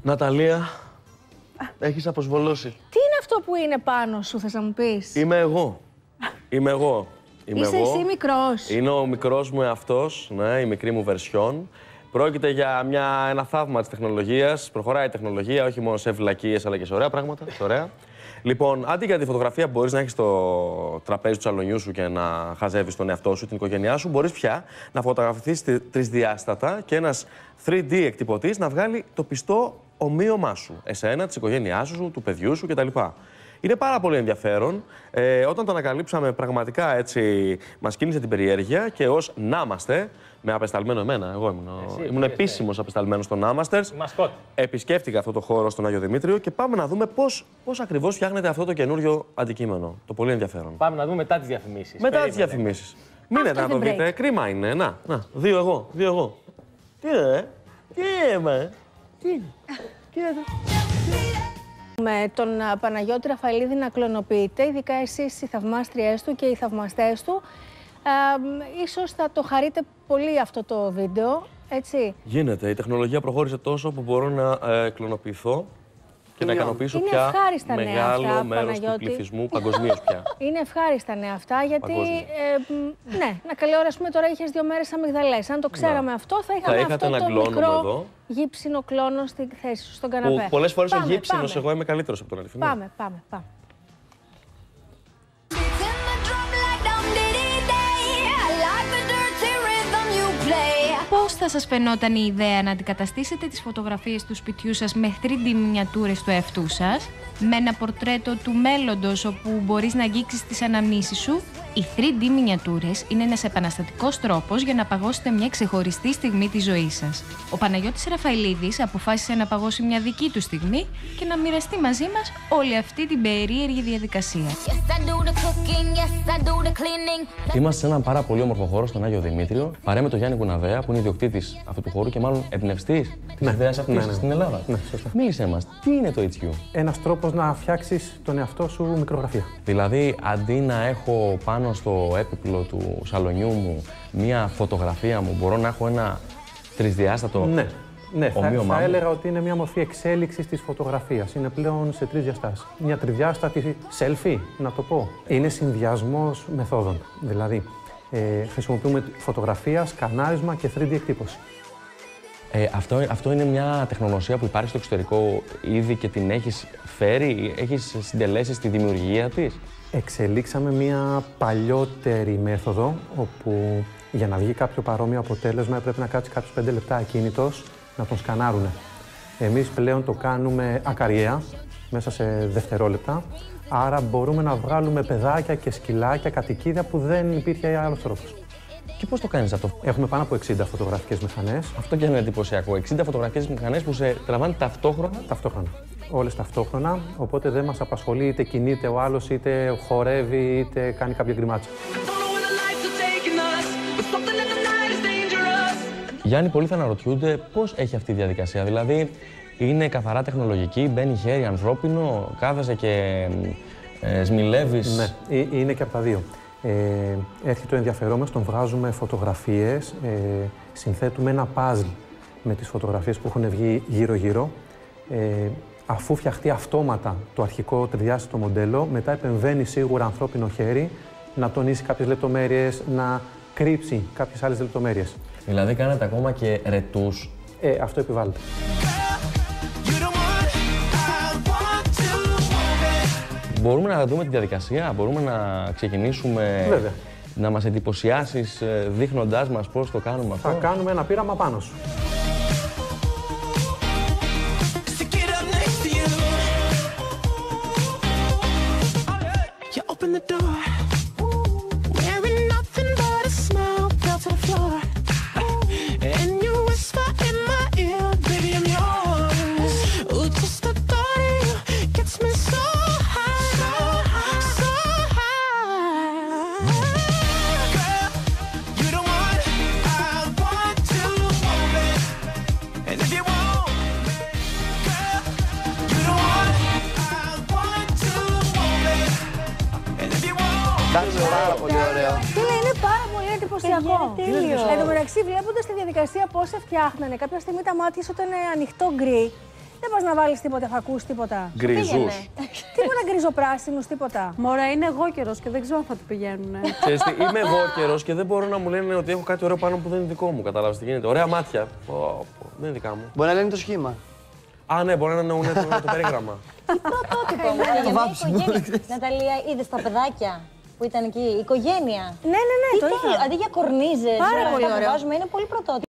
Ναταλία, έχεις αποσβολώσει. Τι είναι αυτό που είναι πάνω σου, θες να μου πεις? Είμαι εγώ. Είσαι εσύ μικρός. Είναι ο μικρός μου εαυτός, ναι, η μικρή μου βερσιόν. Πρόκειται για ένα θαύμα της τεχνολογίας. Προχωράει η τεχνολογία, όχι μόνο σε βλακίες, αλλά και σε ωραία πράγματα. Ωραία. Λοιπόν, αντί για τη φωτογραφία που μπορείς να έχεις στο τραπέζι του σαλονιού σου και να χαζεύεις τον εαυτό σου, την οικογένειά σου, μπορείς πια να φωτογραφηθείς τρισδιάστατα και ένας 3D εκτυπωτής να βγάλει το πιστό ομοίωμά σου. Εσένα, της οικογένειάς σου, του παιδιού σου κτλ. Είναι πάρα πολύ ενδιαφέρον. Όταν το ανακαλύψαμε, πραγματικά έτσι μας κίνησε την περιέργεια και ως να είμαστε, με απεσταλμένο εμένα, εγώ ήμουν επίσημος απεσταλμένος στο Νάμαστερς. Επισκέφτηκα αυτό το χώρο στον Άγιο Δημήτριο και πάμε να δούμε πώς ακριβώς φτιάχνεται αυτό το καινούριο αντικείμενο. Το πολύ ενδιαφέρον. Πάμε να δούμε μετά τις διαφημίσεις. Μετά τις διαφημίσεις. Μείνετε να το δείτε. Κρίμα είναι. Να, δύο εγώ. Τι είναι, τι είναι. Με τον Παναγιώτη Ραφαηλίδη να κλωνοποιείτε, ειδικά εσείς οι θαυμάστριές του και οι θαυμαστές του, ίσως θα το χαρείτε πολύ αυτό το βίντεο, έτσι. Γίνεται. Η τεχνολογία προχώρησε τόσο που μπορώ να κλωνοποιηθώ και να ικανοποιήσω πια μεγάλο μέρος του πληθυσμού παγκοσμίως πια. Είναι ευχάριστα νέα αυτά, γιατί ναι, να καλή ώρα, ας πούμε, τώρα είχες 2 μέρες αμυγδαλές. Αν το ξέραμε αυτό, θα είχαμε αυτό το μικρό γύψινο κλόνο στη θέση σου, στον καναπέ. Πολλές φορές ο γύψινος εγώ είμαι καλύτερος από τον αληθινό. Πάμε. Πώς θα σας φαινόταν η ιδέα να αντικαταστήσετε τις φωτογραφίες του σπιτιού σας με 3D μινιατούρες του εαυτού σας, με ένα πορτρέτο του μέλλοντος όπου μπορείς να αγγίξεις τις αναμνήσεις σου? Οι 3D μινιατούρες είναι ένας επαναστατικός τρόπος για να παγώσετε μια ξεχωριστή στιγμή της ζωής σας. Ο Παναγιώτης Ραφαηλίδης αποφάσισε να παγώσει μια δική του στιγμή και να μοιραστεί μαζί μας όλη αυτή την περίεργη διαδικασία. Είμαστε σε έναν πάρα πολύ όμορφο χώρο στον Άγιο Δημήτριο, παρέα με τον Γιάννη Κουναβέα, που είναι ιδιοκτήτης αυτού του χώρου και μάλλον εμπνευστής της ιδέας αυτής στην Ελλάδα. Ναι, σωστά. Μίλησέ μας, τι είναι το HQ? Ένας τρόπος να φτιάξεις τον εαυτό σου μικρογραφία. Δηλαδή, αντί να έχω πάνω στο έπιπλο του σαλονιού μου μία φωτογραφία μου, μπορώ να έχω ένα τρισδιάστατο ομοίωμά θα μου. έλεγα ότι είναι μια μορφή εξέλιξης της φωτογραφίας. Είναι πλέον σε 3 διαστάσεις. Μια τριδιάστατη selfie, να το πω. Είναι συνδυασμός μεθόδων. Δηλαδή, χρησιμοποιούμε φωτογραφία, σκανάρισμα και 3D εκτύπωση. Αυτό είναι μια τεχνογνωσία που υπάρχει στο εξωτερικό ήδη και την έχεις φέρει, έχεις συντελέσει στη δημιουργία της? Εξελίξαμε μια παλιότερη μέθοδο, όπου για να βγει κάποιο παρόμοιο αποτέλεσμα έπρεπε να κάτσει κάποιους 5 λεπτά ακίνητος να τον σκανάρουνε. Εμείς πλέον το κάνουμε ακαριέα, μέσα σε δευτερόλεπτα, άρα μπορούμε να βγάλουμε παιδάκια και σκυλάκια, κατοικίδια που δεν υπήρχε άλλος τρόπος. Και πώς το κάνεις αυτό? Έχουμε πάνω από 60 φωτογραφικές μηχανές. Αυτό και είναι εντυπωσιακό. 60 φωτογραφικές μηχανές που σε τραβάνε ταυτόχρονα. Ταυτόχρονα. Όλες ταυτόχρονα. Οπότε δεν μας απασχολεί είτε κινείται ο άλλος, είτε χορεύει, είτε κάνει κάποια γκριμάτσα. Γιάννη, πολλοί θα αναρωτιούνται πώς έχει αυτή η διαδικασία. Δηλαδή, είναι καθαρά τεχνολογική, μπαίνει χέρι ανθρώπινο, κάθεσαι και σμιλεύεις. Ναι, είναι και από τα δύο. Έρχεται το ενδιαφέρον μας, τον βγάζουμε φωτογραφίες, συνθέτουμε ένα παζλ με τις φωτογραφίες που έχουν βγει γύρω-γύρω. Αφού φτιαχτεί αυτόματα το αρχικό τριδιάστατο μοντέλο, μετά επεμβαίνει σίγουρα ανθρώπινο χέρι να τονίσει κάποιες λεπτομέρειες, να κρύψει κάποιες άλλες λεπτομέρειες. Δηλαδή κάνετε ακόμα και ρετούς? Αυτό επιβάλλεται. Μπορούμε να δούμε τη διαδικασία, μπορούμε να ξεκινήσουμε. Βέβαια. Να μας εντυπωσιάσεις δείχνοντάς μας πώς το κάνουμε αυτό? Θα κάνουμε ένα πείραμα πάνω σου. Πάρα πολύ ωραίο. Είναι πάρα πολύ εντυπωσιακό. Εν τω μεταξύ, βλέποντας τη διαδικασία πώς σε φτιάχνανε, κάποια στιγμή τα μάτια σου ήταν ανοιχτό γκρι. Δεν πας να βάλεις τίποτα, θα ακούσει τίποτα. Γκριζούς. Τίποτα γκριζοπράσινους, τίποτα. Μωρά, είναι εγώ καιρός και δεν ξέρω αν θα του πηγαίνουν. Ξέρεις τι, είμαι εγώ καιρός και δεν μπορώ να μου λένε ότι έχω κάτι ωραίο πάνω που δεν είναι δικό μου. Κατάλαβες τι γίνεται. Ωραία μάτια. Δεν είναι δικά μου. Μπορεί να λένε το σχήμα. Α, ναι, μπορεί να εννοούν το περίγραμμα. Τι πρωτότυπο όμως για μια οικογένεια. Ναταλία, είδες τα παιδάκια που ήταν εκεί, η οικογένεια. Ναι, Τι το τέλειο, είχα. αντί για κορνίζες, Πάρα πολύ αυτά που ωραίο. βάζουμε, είναι πολύ πρωτότυπο.